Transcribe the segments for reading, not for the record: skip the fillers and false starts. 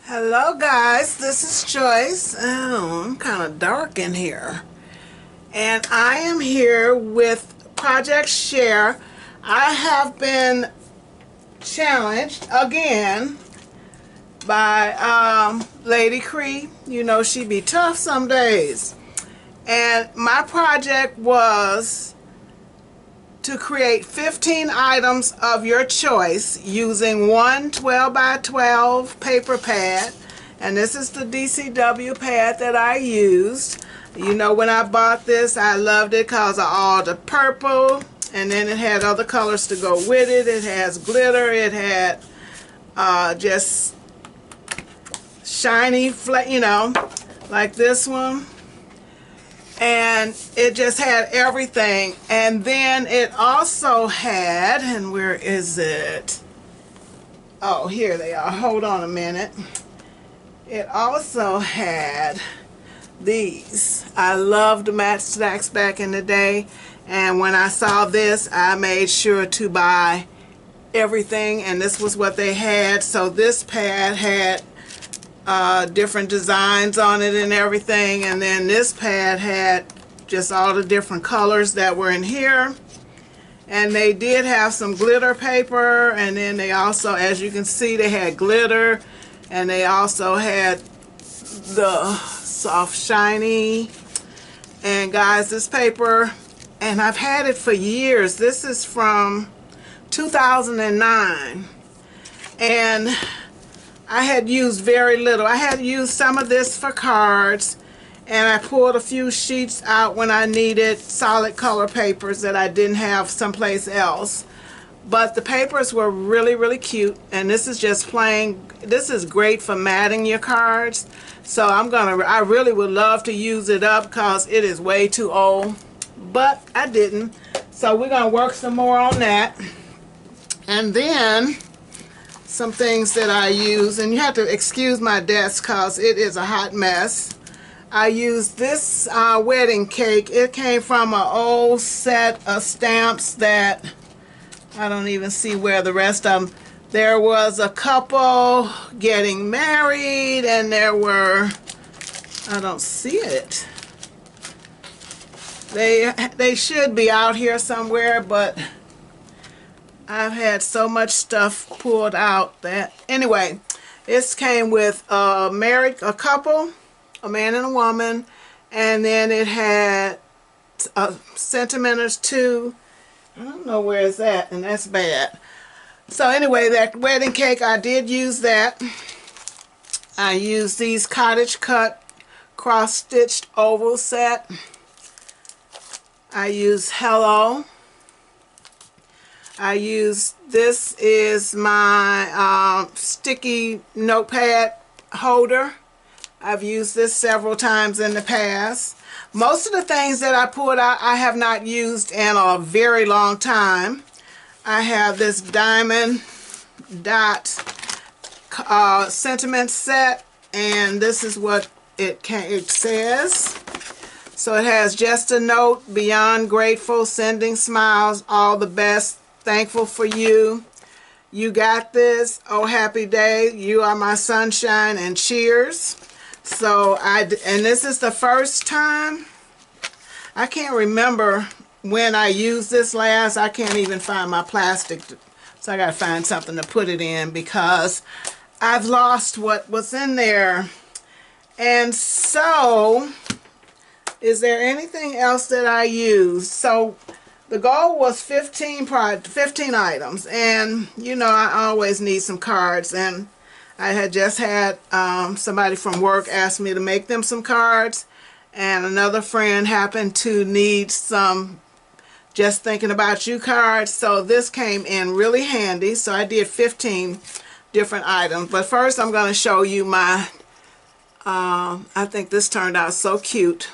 Hello guys, this is Joyce. Oh, I'm kind of dark in here. And I am here with Project Share. I have been challenged again by Lady Kre. You know she be tough some days. And my project was to create 15 items of your choice using one 12 by 12 paper pad, and this is the DCW pad that I used. You know, when I bought this I loved it because of all the purple, and then it had other colors to go with it. It has glitter, it had just shiny, you know, like this one. And it just had everything. And then it also had, and where is it? Oh, here they are. Hold on a minute. It also had these. I loved matchsticks back in the day, and when I saw this I made sure to buy everything, and this was what they had. So this pad had different designs on it and everything, and then this pad had just all the different colors that were in here. And they did have some glitter paper, and then they also, as you can see, they had glitter, and they also had the soft shiny. And guys, this paper, and I've had it for years. This is from 2009, and I had used very little. I had used some of this for cards, and I pulled a few sheets out when I needed solid color papers that I didn't have someplace else. But the papers were really cute, and this is just plain. This is great for matting your cards. So I really would love to use it up because it is way too old, but I didn't. So we're gonna work some more on that. And then some things that I use, and you have to excuse my desk because it is a hot mess. I used this wedding cake. It came from an old set of stamps that I don't even see where the rest of them. There was a couple getting married, and there were, I don't see it. They should be out here somewhere, but I've had so much stuff pulled out that, anyway, this came with a couple, a man and a woman, and then it had sentimentals too. I don't know where it's at, and that's bad. So anyway, that wedding cake, I did use that. I used these cottage cut cross-stitched oval set. I used Hello. I use, this is my sticky notepad holder. I've used this several times in the past. Most of the things that I pulled out I have not used in a very long time. I have this diamond dot sentiment set, and this is what it says. So it has just a note: beyond grateful, sending smiles, all the best, thankful for you. You got this. Oh, happy day. You are my sunshine, and cheers. So and this is the first time. I can't remember when I used this last. I can't even find my plastic, so I gotta find something to put it in because I've lost what was in there. And so, is there anything else that I used? So the goal was 15 items, and you know I always need some cards, and I had just had somebody from work ask me to make them some cards, and another friend happened to need some just thinking about you cards, so this came in really handy. So I did 15 different items, but first I'm going to show you my I think this turned out so cute.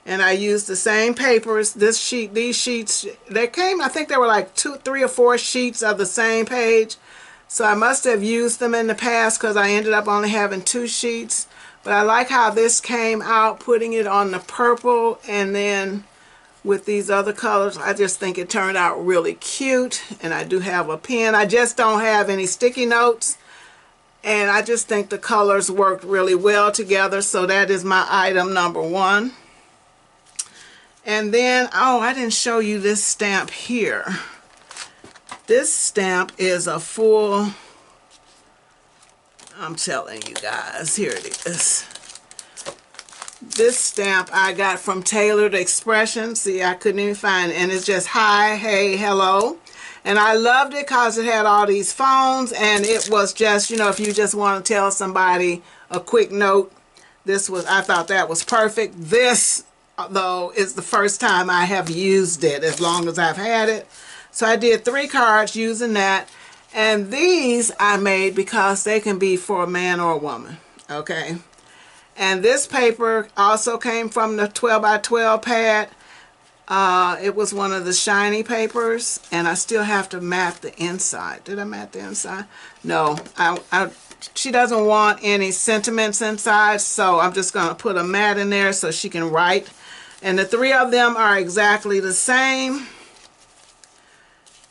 And I used the same papers. These sheets, they came, I think there were like 3 or 4 sheets of the same page. So I must have used them in the past because I ended up only having 2 sheets. But I like how this came out, putting it on the purple and then with these other colors. I just think it turned out really cute. And I do have a pen. I just don't have any sticky notes. And I just think the colors worked really well together. So that is my item number 1. And then, oh, I didn't show you this stamp here. This stamp is a full, I'm telling you guys, here it is. This stamp I got from Tailored Expression. See, I couldn't even find it. And it's just hi, hey, hello. And I loved it because it had all these phones. And it was just, you know, if you just want to tell somebody a quick note, I thought that was perfect. This, though, is the first time I have used it as long as I've had it. So I did 3 cards using that. And these I made because they can be for a man or a woman. Okay. And this paper also came from the 12 by 12 pad. It was one of the shiny papers, and I still have to mat the inside. Did I mat the inside? No, she doesn't want any sentiments inside, so I'm just going to put a mat in there so she can write. And the 3 of them are exactly the same.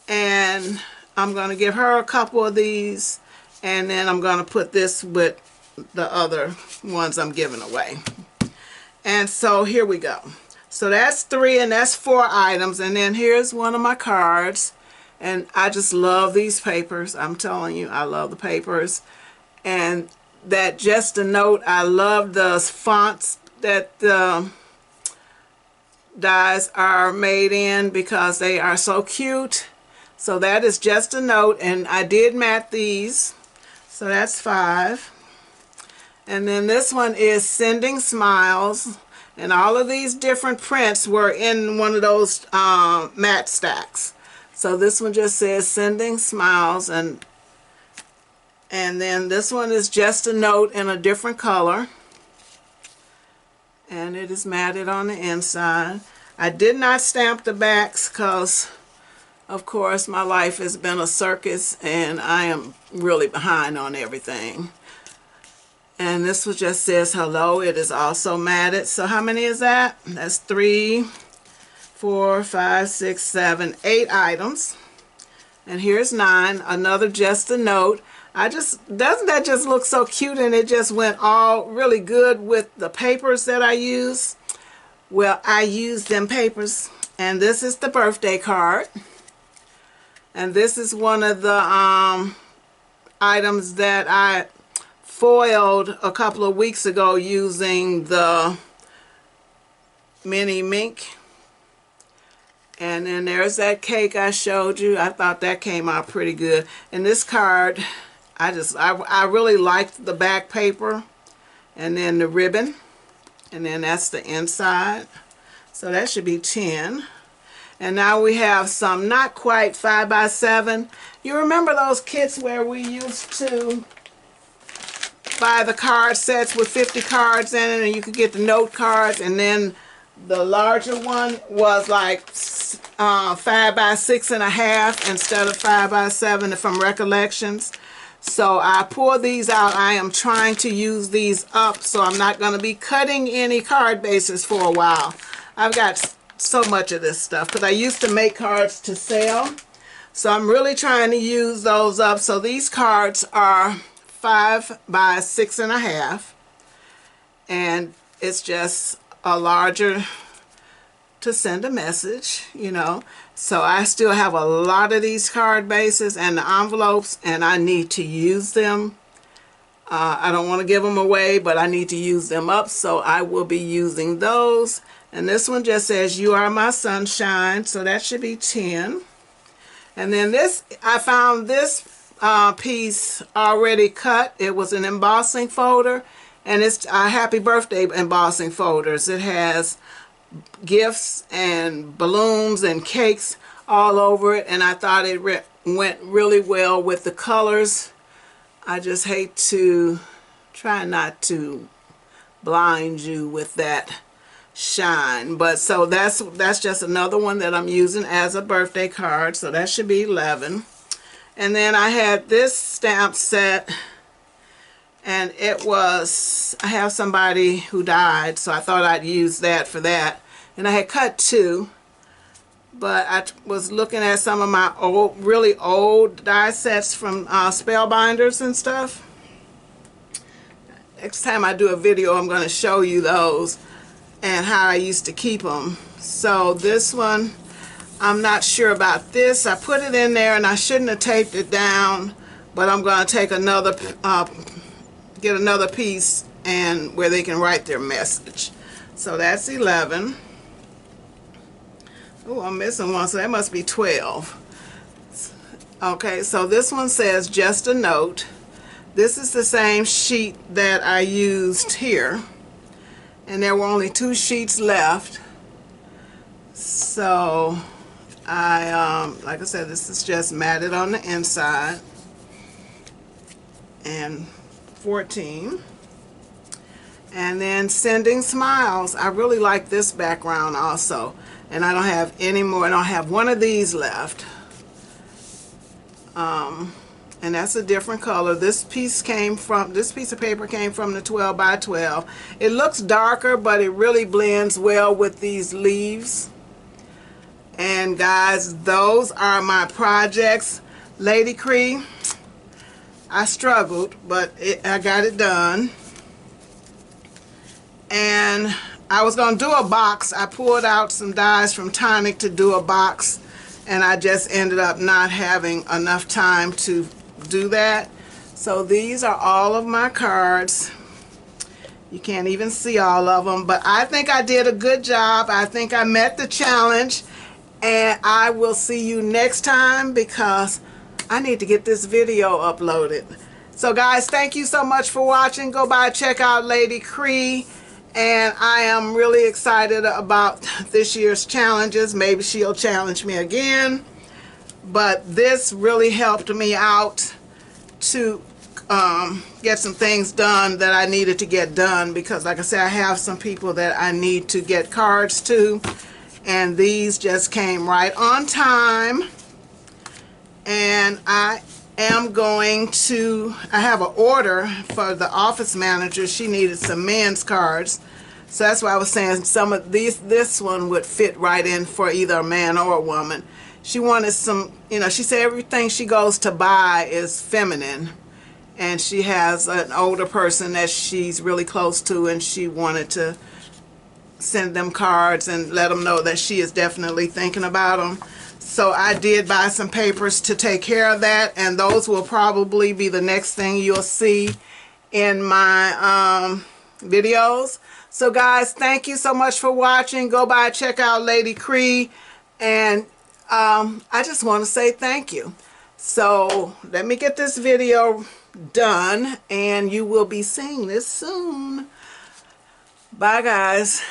And I'm going to give her a couple of these, and then I'm going to put this with the other ones I'm giving away. And so here we go. So that's 3 and that's 4 items. And then here's one of my cards. And I just love these papers. I'm telling you, I love the papers. And that Just a Note, I love the fonts that the dies are made in because they are so cute. So that is Just a Note, and I did mat these. So that's 5. And then this one is Sending Smiles, and all of these different prints were in one of those matte stacks. So this one just says Sending Smiles, and then this one is Just a Note in a different color, and it is matted on the inside. I did not stamp the backs because, of course, my life has been a circus and I am really behind on everything. And this one just says hello. It is also matted. So how many is that? That's 3, 4, 5, 6, 7, 8 items. And here's 9. Another Just a Note. Doesn't that just look so cute? And it just went all really good with the papers that I use. Well, I used them papers. And this is the birthday card. And this is one of the items that I foiled a couple of weeks ago using the mini mink. And then there's that cake I showed you. I thought that came out pretty good. And this card, I really liked the back paper, and then the ribbon, and then that's the inside. So that should be 10. And now we have some not quite 5 by 7. You remember those kits where we used to buy the card sets with 50 cards in it, and you could get the note cards, and then the larger one was like 5 by 6.5 instead of 5 by 7 from Recollections. So I pulled these out. I am trying to use these up, so I'm not going to be cutting any card bases for a while. I've got so much of this stuff because I used to make cards to sell. So I'm really trying to use those up. So these cards are 5 by 6.5, and it's just a larger to send a message, you know. So I still have a lot of these card bases and the envelopes, and I need to use them. I don't want to give them away, but I need to use them up, so I will be using those. And this one just says, "You are my sunshine," so that should be 10. And then this, I found this piece already cut. It was an embossing folder, and it's happy birthday embossing folders. It has gifts and balloons and cakes all over it, and I thought it went really well with the colors. I just hate to try not to blind you with that shine, but so that's just another one that I'm using as a birthday card, so that should be 11. And then I had this stamp set, and it was, I have somebody who died, so I thought I'd use that for that. And I had cut 2, but I was looking at some of my old, really old die sets from Spellbinders and stuff. next time I do a video, I'm going to show you those and how I used to keep them. So this one, I'm not sure about this. I put it in there and I shouldn't have taped it down, but I'm going to take another, get another piece and where they can write their message. So that's 11. Oh, I'm missing one, so that must be 12. Okay, so this one says just a note. This is the same sheet that I used here, and there were only 2 sheets left. So like I said, this is just matted on the inside. And 14. And then sending smiles. I really like this background also. And I don't have any more. I don't have one of these left. And that's a different color. This piece of paper came from the 12 by 12. It looks darker, but it really blends well with these leaves. And guys, those are my projects. Lady Kre, I struggled, but I got it done. And I was going to do a box. I pulled out some dies from Tonic to do a box, and I just ended up not having enough time to do that. So these are all of my cards. You can't even see all of them, but I think I did a good job. I think I met the challenge, and I will see you next time because I need to get this video uploaded. So guys, thank you so much for watching. Go by, check out Lady Kre. And I am really excited about this year's challenges. Maybe she'll challenge me again. But this really helped me out to get some things done that I needed to get done. Because like I said, I have some people that I need to get cards to. And these just came right on time. And I am going to, I have an order for the office manager. She needed some men's cards, so that's why I was saying some of these, this one would fit right in for either a man or a woman. She wanted some, you know, she said everything she goes to buy is feminine, and she has an older person that she's really close to, and she wanted to send them cards and let them know that she is definitely thinking about them. So I did buy some papers to take care of that, and those will probably be the next thing you'll see in my videos. So guys, thank you so much for watching. Go by, check out Lady Kre, and I just want to say thank you. So let me get this video done, and you will be seeing this soon. Bye guys.